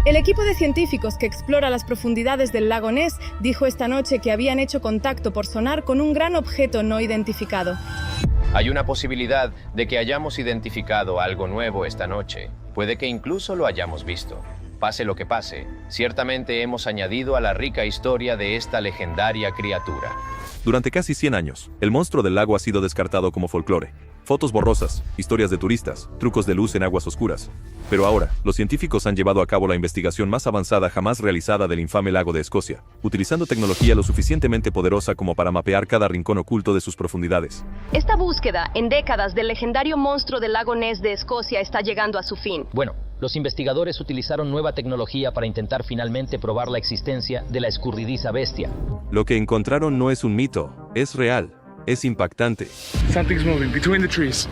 El equipo de científicos que explora las profundidades del lago Ness dijo esta noche que habían hecho contacto por sonar con un gran objeto no identificado. Hay una posibilidad de que hayamos identificado algo nuevo esta noche. Puede que incluso lo hayamos visto. Pase lo que pase, ciertamente hemos añadido a la rica historia de esta legendaria criatura. Durante casi 100 años, el monstruo del lago ha sido descartado como folclore. Fotos borrosas, historias de turistas, trucos de luz en aguas oscuras. Pero ahora, los científicos han llevado a cabo la investigación más avanzada jamás realizada del infame lago de Escocia, utilizando tecnología lo suficientemente poderosa como para mapear cada rincón oculto de sus profundidades. Esta búsqueda en décadas del legendario monstruo del lago Ness de Escocia está llegando a su fin. Bueno, los investigadores utilizaron nueva tecnología para intentar finalmente probar la existencia de la escurridiza bestia. Lo que encontraron no es un mito, es real, es impactante. Something's moving between the trees.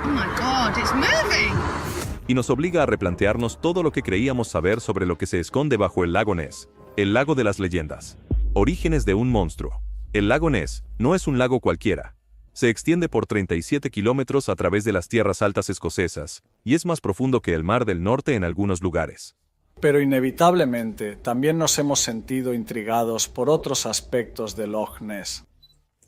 Oh my God, it's moving! Y nos obliga a replantearnos todo lo que creíamos saber sobre lo que se esconde bajo el lago Ness, el lago de las leyendas. Orígenes de un monstruo. El lago Ness no es un lago cualquiera. Se extiende por 37 kilómetros a través de las tierras altas escocesas, y es más profundo que el Mar del Norte en algunos lugares. Pero inevitablemente también nos hemos sentido intrigados por otros aspectos del Loch Ness.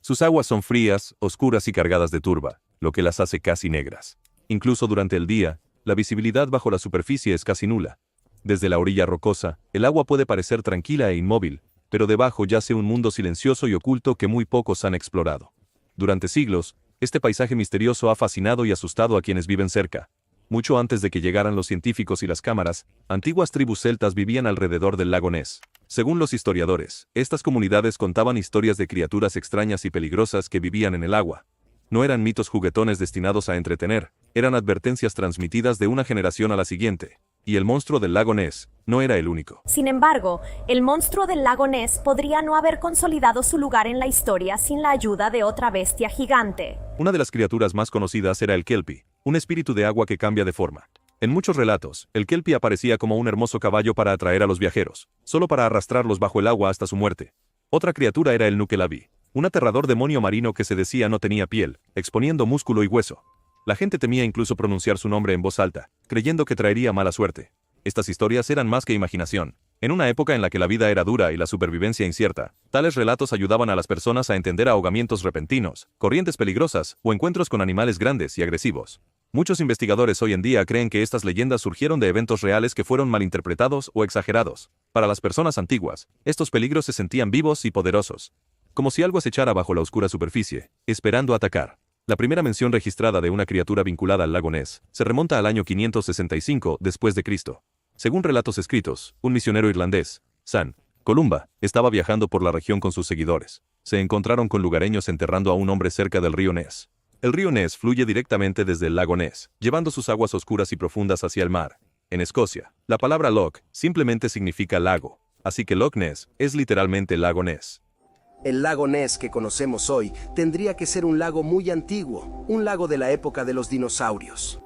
Sus aguas son frías, oscuras y cargadas de turba, lo que las hace casi negras. Incluso durante el día, la visibilidad bajo la superficie es casi nula. Desde la orilla rocosa, el agua puede parecer tranquila e inmóvil, pero debajo yace un mundo silencioso y oculto que muy pocos han explorado. Durante siglos, este paisaje misterioso ha fascinado y asustado a quienes viven cerca. Mucho antes de que llegaran los científicos y las cámaras, antiguas tribus celtas vivían alrededor del lago Ness. Según los historiadores, estas comunidades contaban historias de criaturas extrañas y peligrosas que vivían en el agua. No eran mitos juguetones destinados a entretener, eran advertencias transmitidas de una generación a la siguiente. Y el monstruo del lago Ness no era el único. Sin embargo, el monstruo del lago Ness podría no haber consolidado su lugar en la historia sin la ayuda de otra bestia gigante. Una de las criaturas más conocidas era el Kelpie, un espíritu de agua que cambia de forma. En muchos relatos, el Kelpie aparecía como un hermoso caballo para atraer a los viajeros, solo para arrastrarlos bajo el agua hasta su muerte. Otra criatura era el Nukelabi, un aterrador demonio marino que se decía no tenía piel, exponiendo músculo y hueso. La gente temía incluso pronunciar su nombre en voz alta, creyendo que traería mala suerte. Estas historias eran más que imaginación. En una época en la que la vida era dura y la supervivencia incierta, tales relatos ayudaban a las personas a entender ahogamientos repentinos, corrientes peligrosas o encuentros con animales grandes y agresivos. Muchos investigadores hoy en día creen que estas leyendas surgieron de eventos reales que fueron malinterpretados o exagerados. Para las personas antiguas, estos peligros se sentían vivos y poderosos, como si algo acechara bajo la oscura superficie, esperando atacar. La primera mención registrada de una criatura vinculada al lago Ness se remonta al año 565 después de Cristo. Según relatos escritos, un misionero irlandés, San Columba, estaba viajando por la región con sus seguidores. Se encontraron con lugareños enterrando a un hombre cerca del río Ness. El río Ness fluye directamente desde el lago Ness, llevando sus aguas oscuras y profundas hacia el mar. En Escocia, la palabra loch simplemente significa lago, así que Loch Ness es literalmente lago Ness. El lago Ness que conocemos hoy tendría que ser un lago muy antiguo, un lago de la época de los dinosaurios.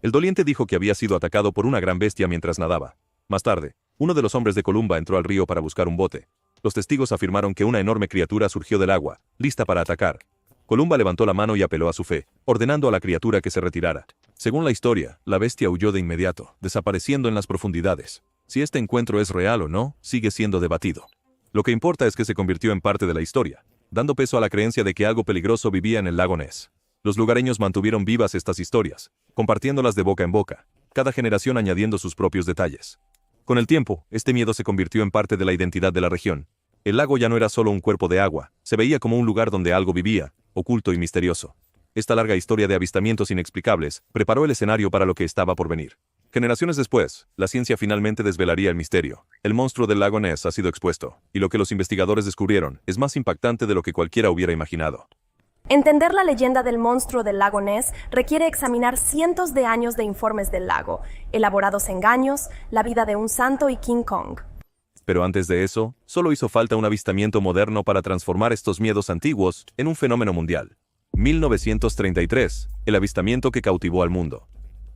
El doliente dijo que había sido atacado por una gran bestia mientras nadaba. Más tarde, uno de los hombres de Columba entró al río para buscar un bote. Los testigos afirmaron que una enorme criatura surgió del agua, lista para atacar. Columba levantó la mano y apeló a su fe, ordenando a la criatura que se retirara. Según la historia, la bestia huyó de inmediato, desapareciendo en las profundidades. Si este encuentro es real o no, sigue siendo debatido. Lo que importa es que se convirtió en parte de la historia, dando peso a la creencia de que algo peligroso vivía en el lago Ness. Los lugareños mantuvieron vivas estas historias, compartiéndolas de boca en boca, cada generación añadiendo sus propios detalles. Con el tiempo, este miedo se convirtió en parte de la identidad de la región. El lago ya no era solo un cuerpo de agua, se veía como un lugar donde algo vivía, oculto y misterioso. Esta larga historia de avistamientos inexplicables preparó el escenario para lo que estaba por venir. Generaciones después, la ciencia finalmente desvelaría el misterio. El monstruo del lago Ness ha sido expuesto, y lo que los investigadores descubrieron es más impactante de lo que cualquiera hubiera imaginado. Entender la leyenda del monstruo del lago Ness requiere examinar cientos de años de informes del lago, elaborados engaños, la vida de un santo y King Kong. Pero antes de eso, solo hizo falta un avistamiento moderno para transformar estos miedos antiguos en un fenómeno mundial. 1933, el avistamiento que cautivó al mundo.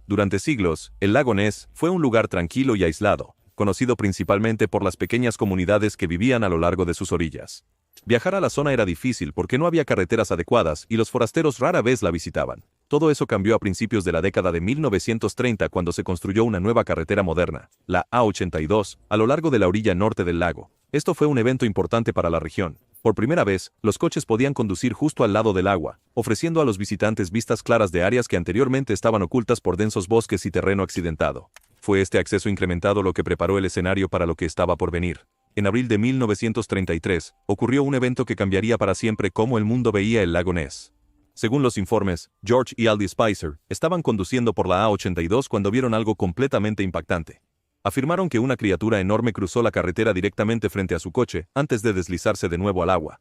Durante siglos, el lago Ness fue un lugar tranquilo y aislado, conocido principalmente por las pequeñas comunidades que vivían a lo largo de sus orillas. Viajar a la zona era difícil porque no había carreteras adecuadas y los forasteros rara vez la visitaban. Todo eso cambió a principios de la década de 1930 cuando se construyó una nueva carretera moderna, la A82, a lo largo de la orilla norte del lago. Esto fue un evento importante para la región. Por primera vez, los coches podían conducir justo al lado del agua, ofreciendo a los visitantes vistas claras de áreas que anteriormente estaban ocultas por densos bosques y terreno accidentado. Fue este acceso incrementado lo que preparó el escenario para lo que estaba por venir. En abril de 1933, ocurrió un evento que cambiaría para siempre cómo el mundo veía el lago Ness. Según los informes, George y Aldi Spicer estaban conduciendo por la A82 cuando vieron algo completamente impactante. Afirmaron que una criatura enorme cruzó la carretera directamente frente a su coche antes de deslizarse de nuevo al agua.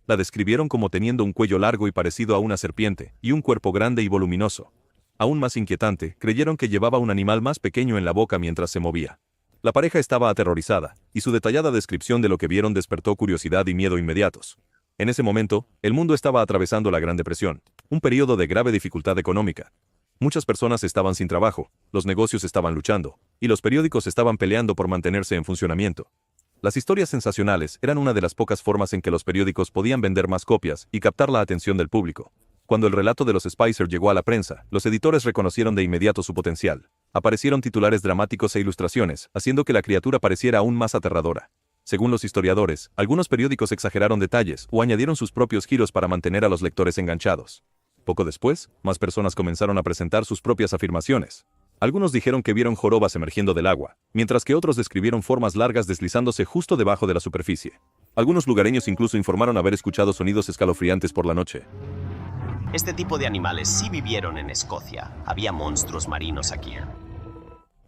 La describieron como teniendo un cuello largo y parecido a una serpiente, y un cuerpo grande y voluminoso. Aún más inquietante, creyeron que llevaba un animal más pequeño en la boca mientras se movía. La pareja estaba aterrorizada, y su detallada descripción de lo que vieron despertó curiosidad y miedo inmediatos. En ese momento, el mundo estaba atravesando la Gran Depresión, un periodo de grave dificultad económica. Muchas personas estaban sin trabajo, los negocios estaban luchando, y los periódicos estaban peleando por mantenerse en funcionamiento. Las historias sensacionales eran una de las pocas formas en que los periódicos podían vender más copias y captar la atención del público. Cuando el relato de los Spicer llegó a la prensa, los editores reconocieron de inmediato su potencial. Aparecieron titulares dramáticos e ilustraciones, haciendo que la criatura pareciera aún más aterradora. Según los historiadores, algunos periódicos exageraron detalles o añadieron sus propios giros para mantener a los lectores enganchados. Poco después, más personas comenzaron a presentar sus propias afirmaciones. Algunos dijeron que vieron jorobas emergiendo del agua, mientras que otros describieron formas largas deslizándose justo debajo de la superficie. Algunos lugareños incluso informaron haber escuchado sonidos escalofriantes por la noche. Este tipo de animales sí vivieron en Escocia. Había monstruos marinos aquí.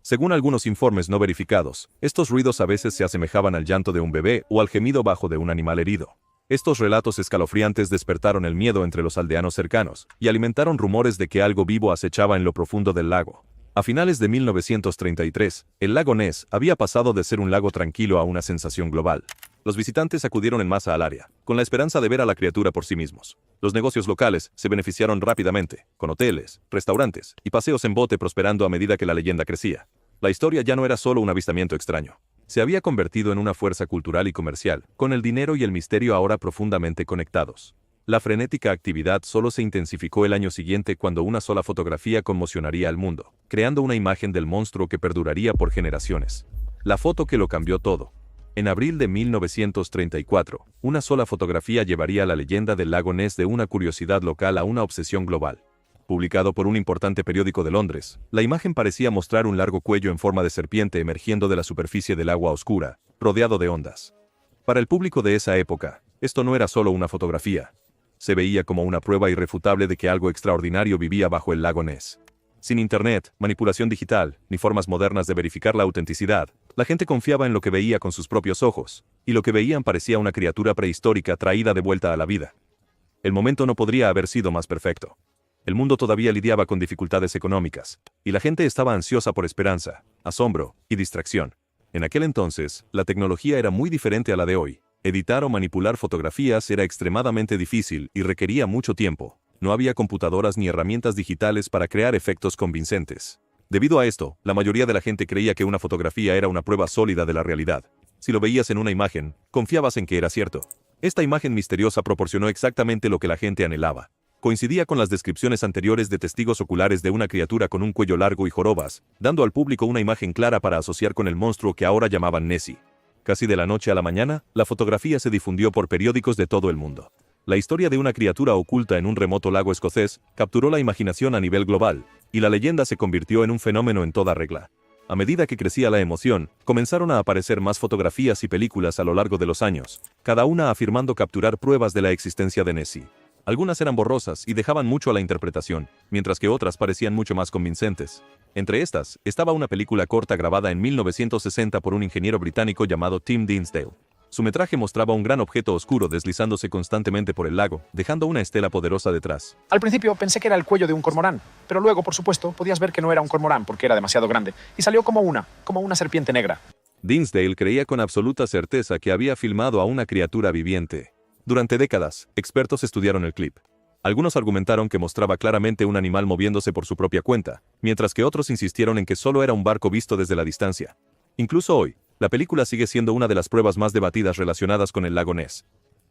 Según algunos informes no verificados, estos ruidos a veces se asemejaban al llanto de un bebé o al gemido bajo de un animal herido. Estos relatos escalofriantes despertaron el miedo entre los aldeanos cercanos y alimentaron rumores de que algo vivo acechaba en lo profundo del lago. A finales de 1933, el lago Ness había pasado de ser un lago tranquilo a una sensación global. Los visitantes acudieron en masa al área, con la esperanza de ver a la criatura por sí mismos. Los negocios locales se beneficiaron rápidamente, con hoteles, restaurantes y paseos en bote prosperando a medida que la leyenda crecía. La historia ya no era solo un avistamiento extraño. Se había convertido en una fuerza cultural y comercial, con el dinero y el misterio ahora profundamente conectados. La frenética actividad solo se intensificó el año siguiente cuando una sola fotografía conmocionaría al mundo, creando una imagen del monstruo que perduraría por generaciones. La foto que lo cambió todo. En abril de 1934, una sola fotografía llevaría la leyenda del lago Ness de una curiosidad local a una obsesión global. Publicado por un importante periódico de Londres, la imagen parecía mostrar un largo cuello en forma de serpiente emergiendo de la superficie del agua oscura, rodeado de ondas. Para el público de esa época, esto no era solo una fotografía. Se veía como una prueba irrefutable de que algo extraordinario vivía bajo el lago Ness. Sin internet, manipulación digital, ni formas modernas de verificar la autenticidad, la gente confiaba en lo que veía con sus propios ojos, y lo que veían parecía una criatura prehistórica traída de vuelta a la vida. El momento no podría haber sido más perfecto. El mundo todavía lidiaba con dificultades económicas, y la gente estaba ansiosa por esperanza, asombro y distracción. En aquel entonces, la tecnología era muy diferente a la de hoy. Editar o manipular fotografías era extremadamente difícil y requería mucho tiempo. No había computadoras ni herramientas digitales para crear efectos convincentes. Debido a esto, la mayoría de la gente creía que una fotografía era una prueba sólida de la realidad. Si lo veías en una imagen, confiabas en que era cierto. Esta imagen misteriosa proporcionó exactamente lo que la gente anhelaba. Coincidía con las descripciones anteriores de testigos oculares de una criatura con un cuello largo y jorobas, dando al público una imagen clara para asociar con el monstruo que ahora llamaban Nessie. Casi de la noche a la mañana, la fotografía se difundió por periódicos de todo el mundo. La historia de una criatura oculta en un remoto lago escocés capturó la imaginación a nivel global, y la leyenda se convirtió en un fenómeno en toda regla. A medida que crecía la emoción, comenzaron a aparecer más fotografías y películas a lo largo de los años, cada una afirmando capturar pruebas de la existencia de Nessie. Algunas eran borrosas y dejaban mucho a la interpretación, mientras que otras parecían mucho más convincentes. Entre estas, estaba una película corta grabada en 1960 por un ingeniero británico llamado Tim Dinsdale. Su metraje mostraba un gran objeto oscuro deslizándose constantemente por el lago, dejando una estela poderosa detrás. Al principio pensé que era el cuello de un cormorán, pero luego, por supuesto, podías ver que no era un cormorán porque era demasiado grande, y salió como una serpiente negra. Dinsdale creía con absoluta certeza que había filmado a una criatura viviente. Durante décadas, expertos estudiaron el clip. Algunos argumentaron que mostraba claramente un animal moviéndose por su propia cuenta, mientras que otros insistieron en que solo era un barco visto desde la distancia. Incluso hoy, la película sigue siendo una de las pruebas más debatidas relacionadas con el lago Ness.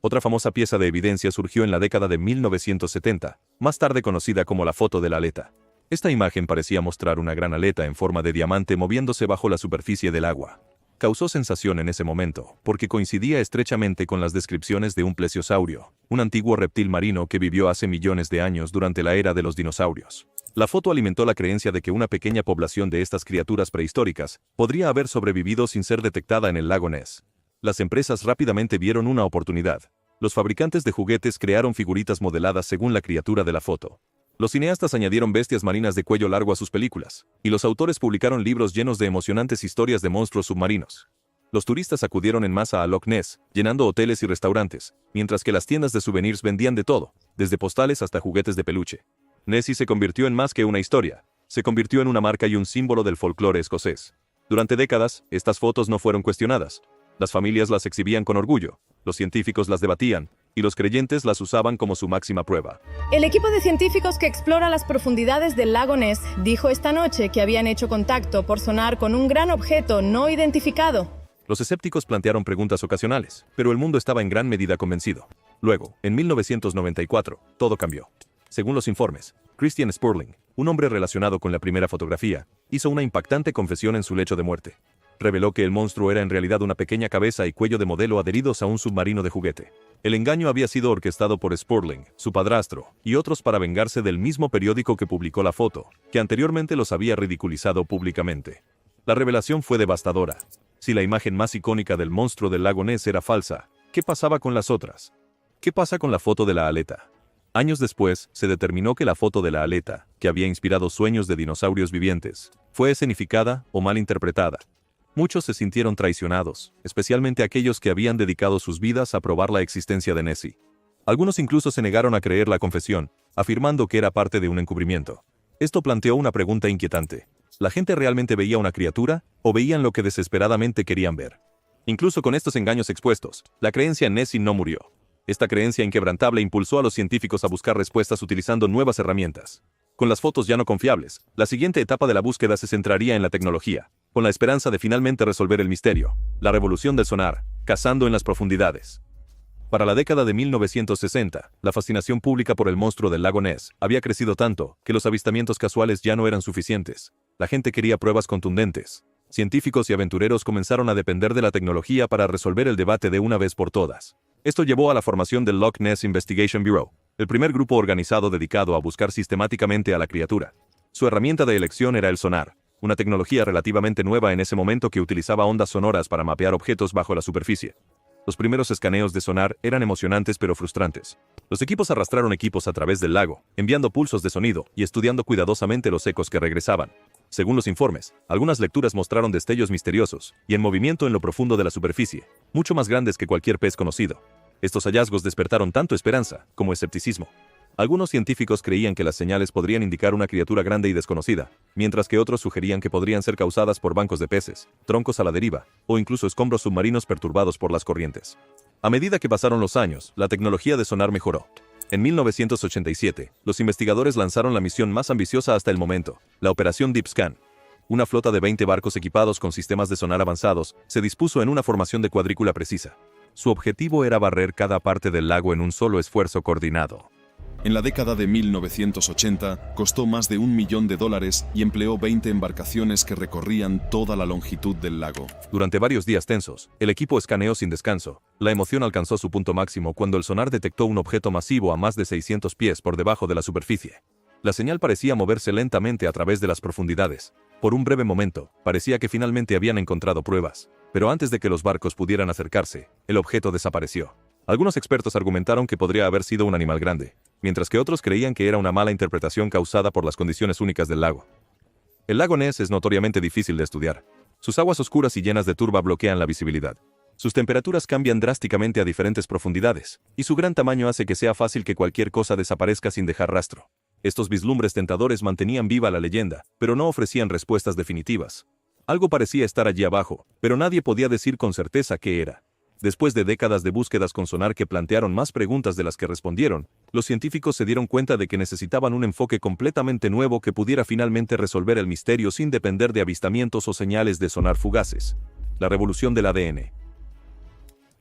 Otra famosa pieza de evidencia surgió en la década de 1970, más tarde conocida como la foto de la aleta. Esta imagen parecía mostrar una gran aleta en forma de diamante moviéndose bajo la superficie del agua. Causó sensación en ese momento, porque coincidía estrechamente con las descripciones de un plesiosaurio, un antiguo reptil marino que vivió hace millones de años durante la era de los dinosaurios. La foto alimentó la creencia de que una pequeña población de estas criaturas prehistóricas podría haber sobrevivido sin ser detectada en el lago Ness. Las empresas rápidamente vieron una oportunidad. Los fabricantes de juguetes crearon figuritas modeladas según la criatura de la foto. Los cineastas añadieron bestias marinas de cuello largo a sus películas, y los autores publicaron libros llenos de emocionantes historias de monstruos submarinos. Los turistas acudieron en masa a Loch Ness, llenando hoteles y restaurantes, mientras que las tiendas de souvenirs vendían de todo, desde postales hasta juguetes de peluche. Nessie se convirtió en más que una historia, se convirtió en una marca y un símbolo del folclore escocés. Durante décadas, estas fotos no fueron cuestionadas. Las familias las exhibían con orgullo, los científicos las debatían, y los creyentes las usaban como su máxima prueba. El equipo de científicos que explora las profundidades del lago Ness dijo esta noche que habían hecho contacto por sonar con un gran objeto no identificado. Los escépticos plantearon preguntas ocasionales, pero el mundo estaba en gran medida convencido. Luego, en 1994, todo cambió. Según los informes, Christian Spurling, un hombre relacionado con la primera fotografía, hizo una impactante confesión en su lecho de muerte. Reveló que el monstruo era en realidad una pequeña cabeza y cuello de modelo adheridos a un submarino de juguete. El engaño había sido orquestado por Spurling, su padrastro, y otros para vengarse del mismo periódico que publicó la foto, que anteriormente los había ridiculizado públicamente. La revelación fue devastadora. Si la imagen más icónica del monstruo del lago Ness era falsa, ¿qué pasaba con las otras? ¿Qué pasa con la foto de la aleta? Años después, se determinó que la foto de la aleta, que había inspirado sueños de dinosaurios vivientes, fue escenificada o mal interpretada. Muchos se sintieron traicionados, especialmente aquellos que habían dedicado sus vidas a probar la existencia de Nessie. Algunos incluso se negaron a creer la confesión, afirmando que era parte de un encubrimiento. Esto planteó una pregunta inquietante. ¿La gente realmente veía una criatura, o veían lo que desesperadamente querían ver? Incluso con estos engaños expuestos, la creencia en Nessie no murió. Esta creencia inquebrantable impulsó a los científicos a buscar respuestas utilizando nuevas herramientas. Con las fotos ya no confiables, la siguiente etapa de la búsqueda se centraría en la tecnología, con la esperanza de finalmente resolver el misterio, la revolución del sonar, cazando en las profundidades. Para la década de 1960, la fascinación pública por el monstruo del lago Ness había crecido tanto que los avistamientos casuales ya no eran suficientes. La gente quería pruebas contundentes. Científicos y aventureros comenzaron a depender de la tecnología para resolver el debate de una vez por todas. Esto llevó a la formación del Loch Ness Investigation Bureau, el primer grupo organizado dedicado a buscar sistemáticamente a la criatura. Su herramienta de elección era el sonar, una tecnología relativamente nueva en ese momento que utilizaba ondas sonoras para mapear objetos bajo la superficie. Los primeros escaneos de sonar eran emocionantes pero frustrantes. Los equipos arrastraron equipos a través del lago, enviando pulsos de sonido y estudiando cuidadosamente los ecos que regresaban. Según los informes, algunas lecturas mostraron destellos misteriosos y en movimiento en lo profundo de la superficie, mucho más grandes que cualquier pez conocido. Estos hallazgos despertaron tanto esperanza como escepticismo. Algunos científicos creían que las señales podrían indicar una criatura grande y desconocida, mientras que otros sugerían que podrían ser causadas por bancos de peces, troncos a la deriva, o incluso escombros submarinos perturbados por las corrientes. A medida que pasaron los años, la tecnología de sonar mejoró. En 1987, los investigadores lanzaron la misión más ambiciosa hasta el momento, la Operación Deep Scan. Una flota de 20 barcos equipados con sistemas de sonar avanzados se dispuso en una formación de cuadrícula precisa. Su objetivo era barrer cada parte del lago en un solo esfuerzo coordinado. En la década de 1980, costó más de $1 millón y empleó 20 embarcaciones que recorrían toda la longitud del lago. Durante varios días tensos, el equipo escaneó sin descanso. La emoción alcanzó su punto máximo cuando el sonar detectó un objeto masivo a más de 600 pies por debajo de la superficie. La señal parecía moverse lentamente a través de las profundidades. Por un breve momento, parecía que finalmente habían encontrado pruebas. Pero antes de que los barcos pudieran acercarse, el objeto desapareció. Algunos expertos argumentaron que podría haber sido un animal grande, mientras que otros creían que era una mala interpretación causada por las condiciones únicas del lago. El lago Ness es notoriamente difícil de estudiar. Sus aguas oscuras y llenas de turba bloquean la visibilidad. Sus temperaturas cambian drásticamente a diferentes profundidades, y su gran tamaño hace que sea fácil que cualquier cosa desaparezca sin dejar rastro. Estos vislumbres tentadores mantenían viva la leyenda, pero no ofrecían respuestas definitivas. Algo parecía estar allí abajo, pero nadie podía decir con certeza qué era. Después de décadas de búsquedas con sonar que plantearon más preguntas de las que respondieron, los científicos se dieron cuenta de que necesitaban un enfoque completamente nuevo que pudiera finalmente resolver el misterio sin depender de avistamientos o señales de sonar fugaces. La revolución del ADN.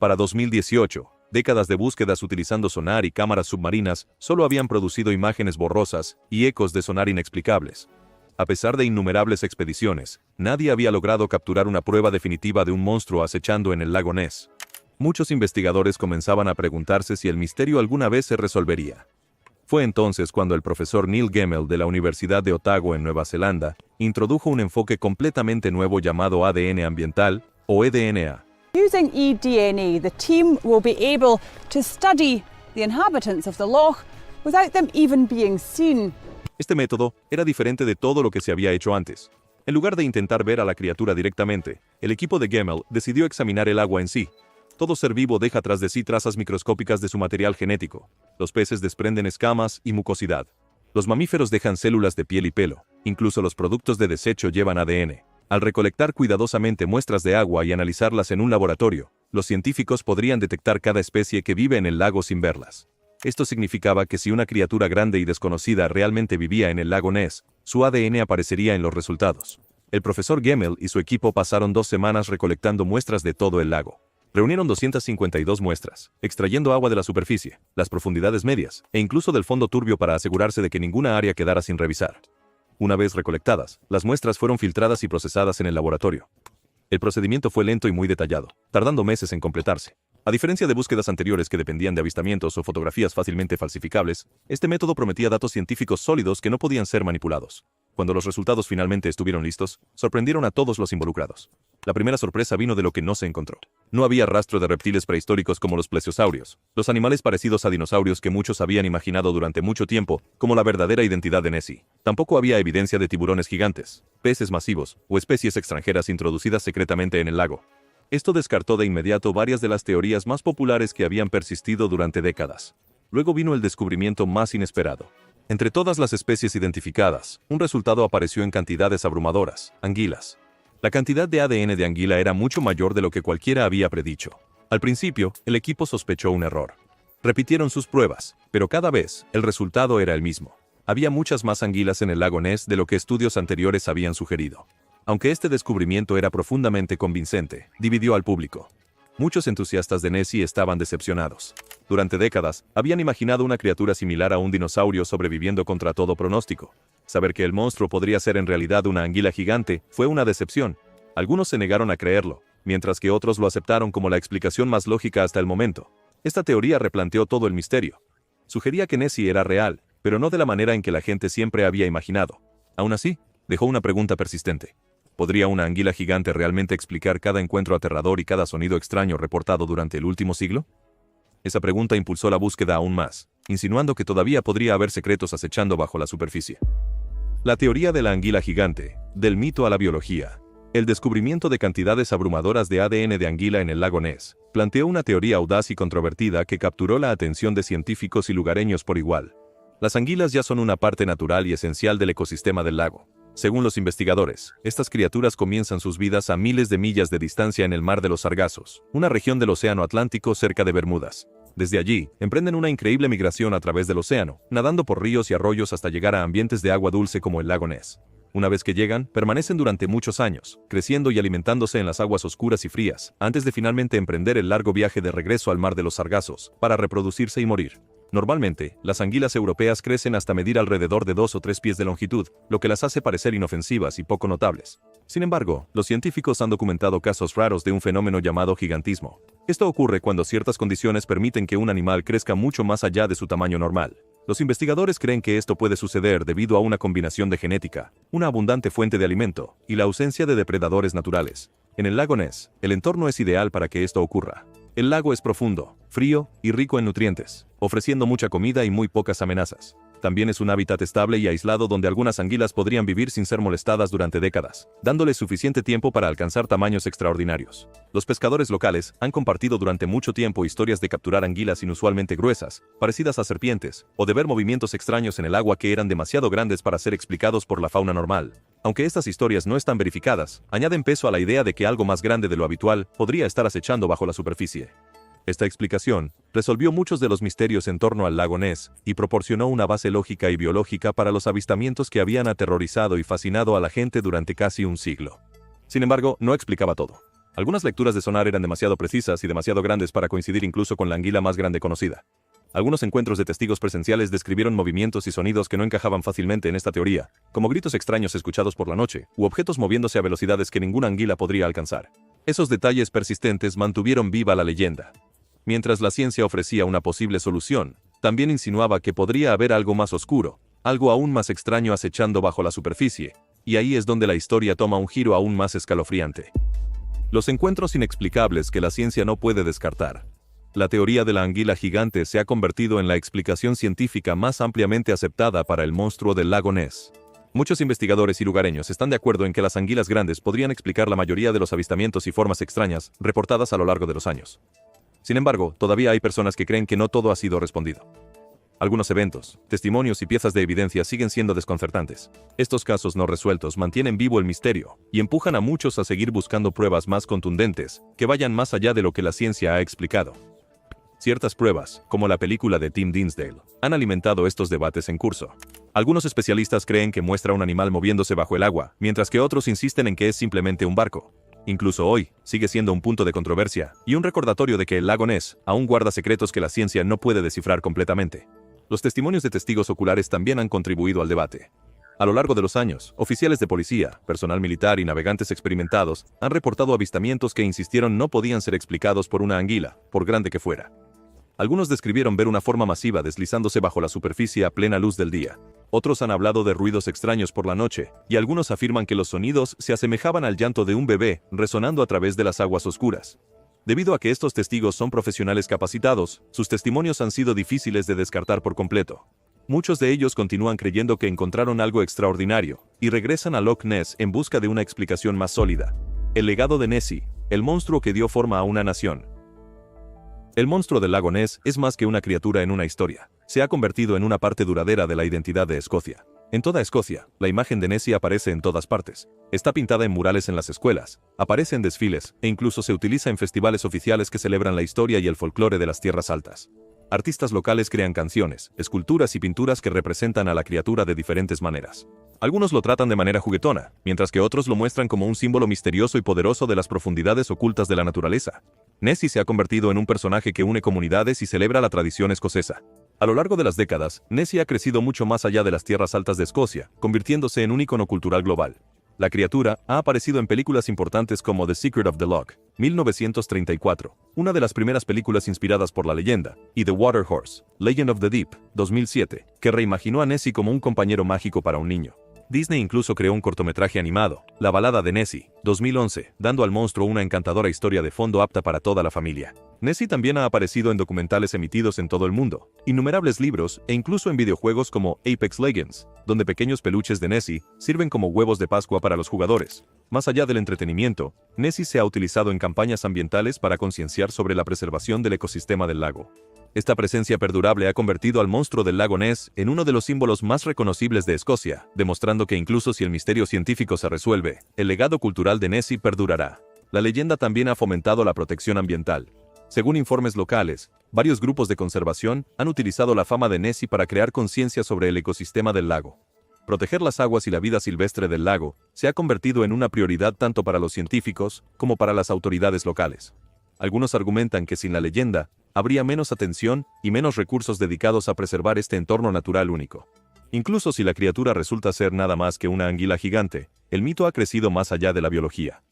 Para 2018, Décadas de búsquedas utilizando sonar y cámaras submarinas solo habían producido imágenes borrosas y ecos de sonar inexplicables. A pesar de innumerables expediciones, nadie había logrado capturar una prueba definitiva de un monstruo acechando en el lago Ness. Muchos investigadores comenzaban a preguntarse si el misterio alguna vez se resolvería. Fue entonces cuando el profesor Neil Gemmell de la Universidad de Otago en Nueva Zelanda introdujo un enfoque completamente nuevo llamado ADN ambiental, o eDNA. Using eDNA, the team will be able to study the inhabitants of the loch without them even being seen. Este método era diferente de todo lo que se había hecho antes. En lugar de intentar ver a la criatura directamente, el equipo de Gemmell decidió examinar el agua en sí. Todo ser vivo deja tras de sí trazas microscópicas de su material genético. Los peces desprenden escamas y mucosidad. Los mamíferos dejan células de piel y pelo. Incluso los productos de desecho llevan ADN. Al recolectar cuidadosamente muestras de agua y analizarlas en un laboratorio, los científicos podrían detectar cada especie que vive en el lago sin verlas. Esto significaba que si una criatura grande y desconocida realmente vivía en el lago Ness, su ADN aparecería en los resultados. El profesor Gemmell y su equipo pasaron 2 semanas recolectando muestras de todo el lago. Reunieron 252 muestras, extrayendo agua de la superficie, las profundidades medias, e incluso del fondo turbio para asegurarse de que ninguna área quedara sin revisar. Una vez recolectadas, las muestras fueron filtradas y procesadas en el laboratorio. El procedimiento fue lento y muy detallado, tardando meses en completarse. A diferencia de búsquedas anteriores que dependían de avistamientos o fotografías fácilmente falsificables, este método prometía datos científicos sólidos que no podían ser manipulados. Cuando los resultados finalmente estuvieron listos, sorprendieron a todos los involucrados. La primera sorpresa vino de lo que no se encontró. No había rastro de reptiles prehistóricos como los plesiosaurios, los animales parecidos a dinosaurios que muchos habían imaginado durante mucho tiempo como la verdadera identidad de Nessie. Tampoco había evidencia de tiburones gigantes, peces masivos o especies extranjeras introducidas secretamente en el lago. Esto descartó de inmediato varias de las teorías más populares que habían persistido durante décadas. Luego vino el descubrimiento más inesperado. Entre todas las especies identificadas, un resultado apareció en cantidades abrumadoras: anguilas. La cantidad de ADN de anguila era mucho mayor de lo que cualquiera había predicho. Al principio, el equipo sospechó un error. Repitieron sus pruebas, pero cada vez, el resultado era el mismo. Había muchas más anguilas en el lago Ness de lo que estudios anteriores habían sugerido. Aunque este descubrimiento era profundamente convincente, dividió al público. Muchos entusiastas de Nessie estaban decepcionados. Durante décadas, habían imaginado una criatura similar a un dinosaurio sobreviviendo contra todo pronóstico. Saber que el monstruo podría ser en realidad una anguila gigante fue una decepción. Algunos se negaron a creerlo, mientras que otros lo aceptaron como la explicación más lógica hasta el momento. Esta teoría replanteó todo el misterio. Sugería que Nessie era real, pero no de la manera en que la gente siempre había imaginado. Aún así, dejó una pregunta persistente. ¿Podría una anguila gigante realmente explicar cada encuentro aterrador y cada sonido extraño reportado durante el último siglo? Esa pregunta impulsó la búsqueda aún más, insinuando que todavía podría haber secretos acechando bajo la superficie. La teoría de la anguila gigante, del mito a la biología. El descubrimiento de cantidades abrumadoras de ADN de anguila en el lago Ness planteó una teoría audaz y controvertida que capturó la atención de científicos y lugareños por igual. Las anguilas ya son una parte natural y esencial del ecosistema del lago. Según los investigadores, estas criaturas comienzan sus vidas a miles de millas de distancia en el Mar de los Sargazos, una región del Océano Atlántico cerca de Bermudas. Desde allí, emprenden una increíble migración a través del océano, nadando por ríos y arroyos hasta llegar a ambientes de agua dulce como el lago Ness. Una vez que llegan, permanecen durante muchos años, creciendo y alimentándose en las aguas oscuras y frías, antes de finalmente emprender el largo viaje de regreso al Mar de los Sargazos, para reproducirse y morir. Normalmente, las anguilas europeas crecen hasta medir alrededor de 2 o 3 pies de longitud, lo que las hace parecer inofensivas y poco notables. Sin embargo, los científicos han documentado casos raros de un fenómeno llamado gigantismo. Esto ocurre cuando ciertas condiciones permiten que un animal crezca mucho más allá de su tamaño normal. Los investigadores creen que esto puede suceder debido a una combinación de genética, una abundante fuente de alimento, y la ausencia de depredadores naturales. En el lago Ness, el entorno es ideal para que esto ocurra. El lago es profundo, frío y rico en nutrientes, ofreciendo mucha comida y muy pocas amenazas. También es un hábitat estable y aislado donde algunas anguilas podrían vivir sin ser molestadas durante décadas, dándoles suficiente tiempo para alcanzar tamaños extraordinarios. Los pescadores locales han compartido durante mucho tiempo historias de capturar anguilas inusualmente gruesas, parecidas a serpientes, o de ver movimientos extraños en el agua que eran demasiado grandes para ser explicados por la fauna normal. Aunque estas historias no están verificadas, añaden peso a la idea de que algo más grande de lo habitual podría estar acechando bajo la superficie. Esta explicación resolvió muchos de los misterios en torno al lago Ness y proporcionó una base lógica y biológica para los avistamientos que habían aterrorizado y fascinado a la gente durante casi un siglo. Sin embargo, no explicaba todo. Algunas lecturas de sonar eran demasiado precisas y demasiado grandes para coincidir incluso con la anguila más grande conocida. Algunos encuentros de testigos presenciales describieron movimientos y sonidos que no encajaban fácilmente en esta teoría, como gritos extraños escuchados por la noche, u objetos moviéndose a velocidades que ninguna anguila podría alcanzar. Esos detalles persistentes mantuvieron viva la leyenda. Mientras la ciencia ofrecía una posible solución, también insinuaba que podría haber algo más oscuro, algo aún más extraño acechando bajo la superficie, y ahí es donde la historia toma un giro aún más escalofriante. Los encuentros inexplicables que la ciencia no puede descartar. La teoría de la anguila gigante se ha convertido en la explicación científica más ampliamente aceptada para el monstruo del lago Ness. Muchos investigadores y lugareños están de acuerdo en que las anguilas grandes podrían explicar la mayoría de los avistamientos y formas extrañas reportadas a lo largo de los años. Sin embargo, todavía hay personas que creen que no todo ha sido respondido. Algunos eventos, testimonios y piezas de evidencia siguen siendo desconcertantes. Estos casos no resueltos mantienen vivo el misterio y empujan a muchos a seguir buscando pruebas más contundentes que vayan más allá de lo que la ciencia ha explicado. Ciertas pruebas, como la película de Tim Dinsdale, han alimentado estos debates en curso. Algunos especialistas creen que muestra un animal moviéndose bajo el agua, mientras que otros insisten en que es simplemente un barco. Incluso hoy, sigue siendo un punto de controversia y un recordatorio de que el lago Ness aún guarda secretos que la ciencia no puede descifrar completamente. Los testimonios de testigos oculares también han contribuido al debate. A lo largo de los años, oficiales de policía, personal militar y navegantes experimentados han reportado avistamientos que insistieron no podían ser explicados por una anguila, por grande que fuera. Algunos describieron ver una forma masiva deslizándose bajo la superficie a plena luz del día. Otros han hablado de ruidos extraños por la noche, y algunos afirman que los sonidos se asemejaban al llanto de un bebé resonando a través de las aguas oscuras. Debido a que estos testigos son profesionales capacitados, sus testimonios han sido difíciles de descartar por completo. Muchos de ellos continúan creyendo que encontraron algo extraordinario, y regresan a Loch Ness en busca de una explicación más sólida. El legado de Nessie, el monstruo que dio forma a una nación. El monstruo del lago Ness es más que una criatura en una historia. Se ha convertido en una parte duradera de la identidad de Escocia. En toda Escocia, la imagen de Nessie aparece en todas partes. Está pintada en murales en las escuelas, aparece en desfiles, e incluso se utiliza en festivales oficiales que celebran la historia y el folclore de las tierras altas. Artistas locales crean canciones, esculturas y pinturas que representan a la criatura de diferentes maneras. Algunos lo tratan de manera juguetona, mientras que otros lo muestran como un símbolo misterioso y poderoso de las profundidades ocultas de la naturaleza. Nessie se ha convertido en un personaje que une comunidades y celebra la tradición escocesa. A lo largo de las décadas, Nessie ha crecido mucho más allá de las tierras altas de Escocia, convirtiéndose en un ícono cultural global. La criatura ha aparecido en películas importantes como The Secret of the Loch, 1934, una de las primeras películas inspiradas por la leyenda, y The Water Horse, Legend of the Deep, 2007, que reimaginó a Nessie como un compañero mágico para un niño. Disney incluso creó un cortometraje animado, La balada de Nessie, 2011, dando al monstruo una encantadora historia de fondo apta para toda la familia. Nessie también ha aparecido en documentales emitidos en todo el mundo, innumerables libros e incluso en videojuegos como Apex Legends, donde pequeños peluches de Nessie sirven como huevos de Pascua para los jugadores. Más allá del entretenimiento, Nessie se ha utilizado en campañas ambientales para concienciar sobre la preservación del ecosistema del lago. Esta presencia perdurable ha convertido al monstruo del lago Ness en uno de los símbolos más reconocibles de Escocia, demostrando que incluso si el misterio científico se resuelve, el legado cultural de Nessie perdurará. La leyenda también ha fomentado la protección ambiental. Según informes locales, varios grupos de conservación han utilizado la fama de Nessie para crear conciencia sobre el ecosistema del lago. Proteger las aguas y la vida silvestre del lago se ha convertido en una prioridad tanto para los científicos como para las autoridades locales. Algunos argumentan que sin la leyenda, habría menos atención y menos recursos dedicados a preservar este entorno natural único. Incluso si la criatura resulta ser nada más que una anguila gigante, el mito ha crecido más allá de la biología.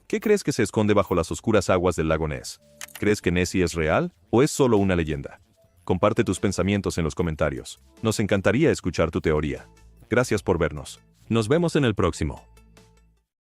¿Qué crees que se esconde bajo las oscuras aguas del lago Ness? ¿Crees que Nessie es real o es solo una leyenda? Comparte tus pensamientos en los comentarios. Nos encantaría escuchar tu teoría. Gracias por vernos. Nos vemos en el próximo.